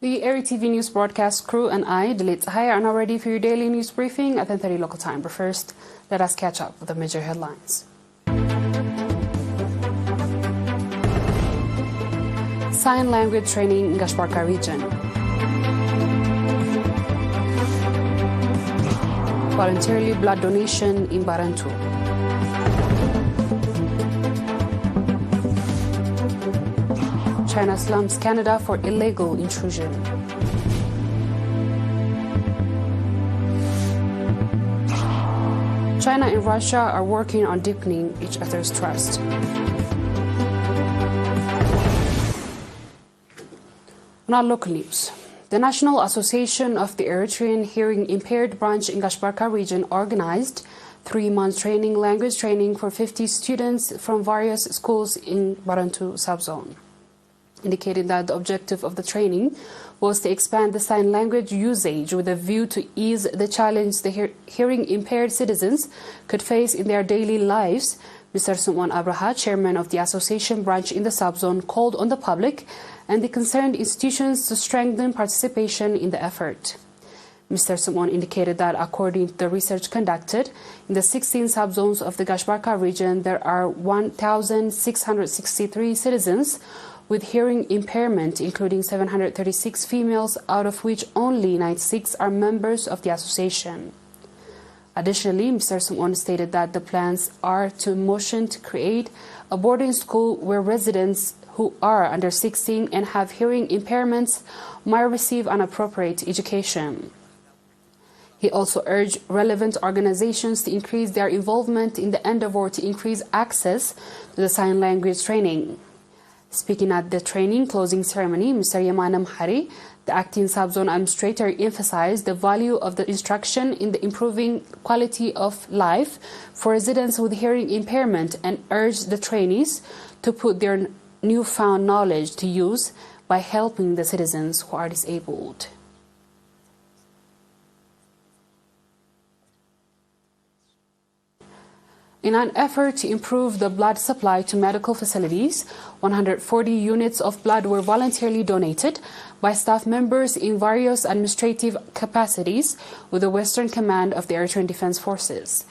The ERi-TV news broadcast crew and I, Dalit Sahaya, are now ready for your daily news briefing at 10:30 local time. But first, let us catch up with the major headlines. Sign language training in Gashbarka region. Voluntarily blood donation in Barantu. China slums Canada for illegal intrusion. China and Russia are working on deepening each other's trust. Now, local news. The National Association of the Eritrean Hearing Impaired Branch in Gashbarka region organized 3-month language training for 50 students from various schools in Barantu subzone, indicating that the objective of the training was to expand the sign language usage with a view to ease the challenge the hearing impaired citizens could face in their daily lives. Mr. Sumwan Abraha, chairman of the association branch in the subzone, called on the public and the concerned institutions to strengthen participation in the effort. Mr. Sumwan indicated that according to the research conducted in the 16 subzones of the Gashbarka region, there are 1,663 citizens with hearing impairment, including 736 females, out of which only 96 are members of the association. Additionally, Mr. Sumwan stated that the plans are to motion to create a boarding school where residents who are under 16 and have hearing impairments might receive an appropriate education. He also urged relevant organizations to increase their involvement in the endeavor to increase access to the sign language training. Speaking at the training closing ceremony, Mr. Yamanam Hari, the acting subzone administrator, emphasized the value of the instruction in the improving quality of life for residents with hearing impairment and urged the trainees to put their newfound knowledge to use by helping the citizens who are disabled. In an effort to improve the blood supply to medical facilities, 140 units of blood were voluntarily donated by staff members in various administrative capacities with the Western Command of the Eritrean Defense Forces.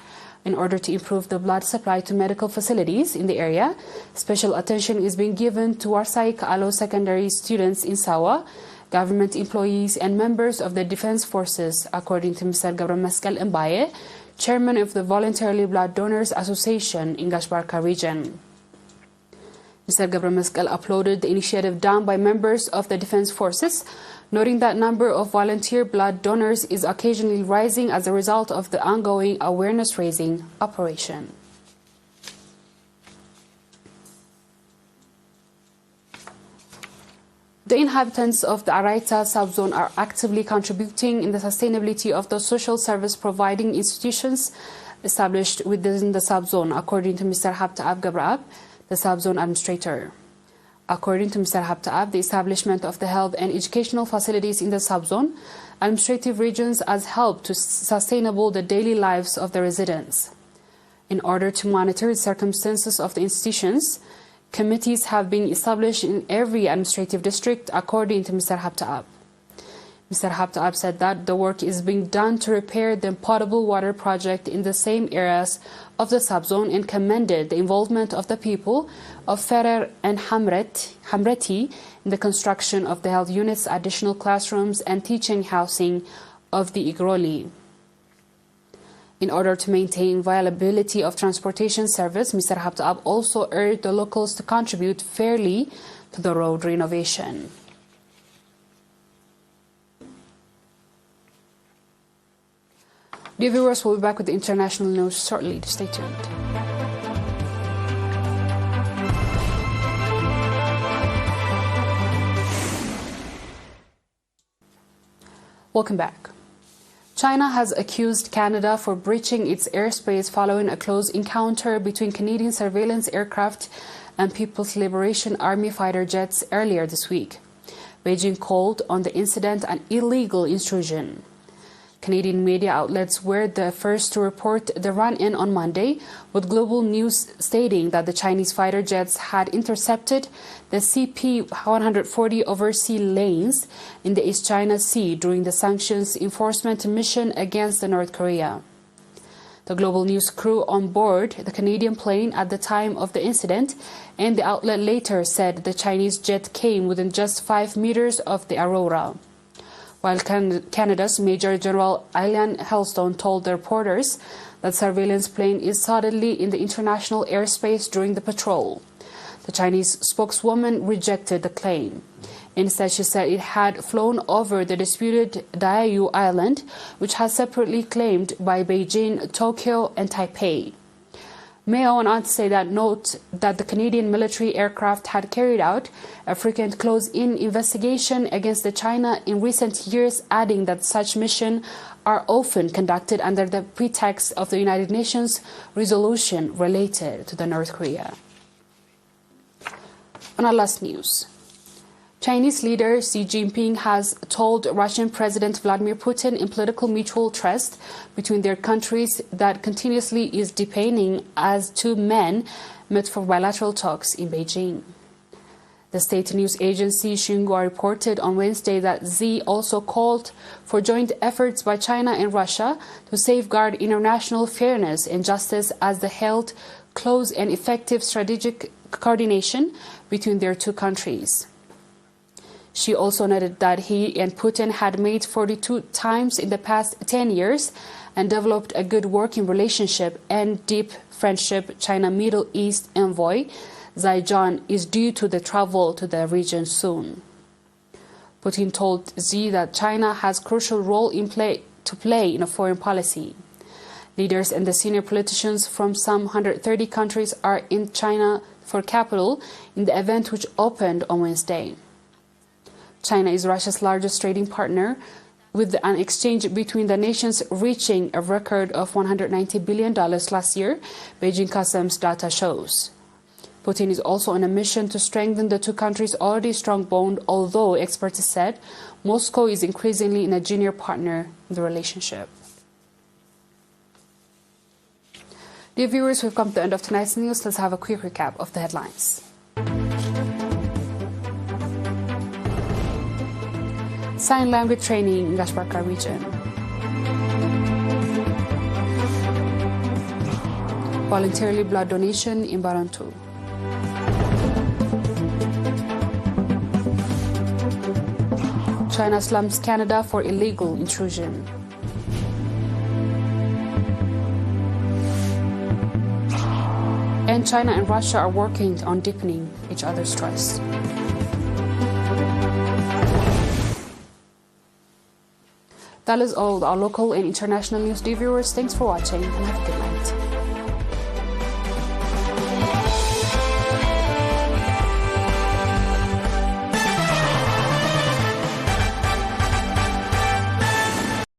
In order to improve the blood supply to medical facilities in the area, special attention is being given to Warsai Kaalo secondary students in Sawa, government employees and members of the Defense Forces, according to Mr. Gabramascal Mbaye, chairman of the Voluntary Blood Donors Association in Gashbarka region. Mr. Gabramascal applauded the initiative done by members of the Defense Forces, noting that number of volunteer blood donors is occasionally rising as a result of the ongoing awareness-raising operation. The inhabitants of the Araita subzone are actively contributing in the sustainability of the social service providing institutions established within the subzone, according to Mr. Habtaab Gabraab, the subzone administrator. According to Mr. Habtaab, the establishment of the health and educational facilities in the subzone administrative regions has helped to sustainable the daily lives of the residents. In order to monitor the circumstances of the institutions, committees have been established in every administrative district, according to Mr. Habtaab. Mr. Habtaab said that the work is being done to repair the potable water project in the same areas of the subzone and commended the involvement of the people of Ferrer and Hamreti in the construction of the health units, additional classrooms and teaching housing of the Igroli. In order to maintain viability of transportation service, Mr. Habtaab also urged the locals to contribute fairly to the road renovation. Dear viewers, we'll be back with the international news shortly. Stay tuned. Welcome back. China has accused Canada for breaching its airspace following a close encounter between Canadian surveillance aircraft and People's Liberation Army fighter jets earlier this week. Beijing called on the incident an illegal intrusion. Canadian media outlets were the first to report the run-in on Monday, with Global News stating that the Chinese fighter jets had intercepted the CP-140 overseas lanes in the East China Sea during the sanctions enforcement mission against North Korea. The Global News crew on board the Canadian plane at the time of the incident, and the outlet later said the Chinese jet came within just 5 meters of the Aurora. While Canada's Major General Eileen Hellstone told the reporters that surveillance plane is suddenly in the international airspace during the patrol. The Chinese spokeswoman rejected the claim. Instead, she said it had flown over the disputed Diaoyu Island, which has separately claimed by Beijing, Tokyo, and Taipei. Mayo went on to say that note that the Canadian military aircraft had carried out a frequent close-in investigation against China in recent years, adding that such missions are often conducted under the pretext of the United Nations resolution related to the North Korea. On our last news, Chinese leader Xi Jinping has told Russian President Vladimir Putin in political mutual trust between their countries that continuously is deepening as two men met for bilateral talks in Beijing. The state news agency Xinhua reported on Wednesday that Xi also called for joint efforts by China and Russia to safeguard international fairness and justice as they held close and effective strategic coordination between their two countries. She also noted that he and Putin had met 42 times in the past 10 years and developed a good working relationship and deep friendship. China Middle East envoy Zai Zhan is due to the travel to the region soon. Putin told Xi that China has a crucial role to play in a foreign policy. Leaders and the senior politicians from some 130 countries are in China for capital in the event which opened on Wednesday. China is Russia's largest trading partner, with an exchange between the nations reaching a record of $190 billion last year, Beijing Customs data shows. Putin is also on a mission to strengthen the two countries' already strong bond, although experts said Moscow is increasingly in a junior partner in the relationship. Dear viewers, we've come to the end of tonight's news. Let's have a quick recap of the headlines. Sign language training in Gashbarka region. Voluntarily blood donation in Barantu. China slams Canada for illegal intrusion. And China and Russia are working on deepening each other's trust. That is all our local and international news, dear viewers. Thanks for watching and have a good night.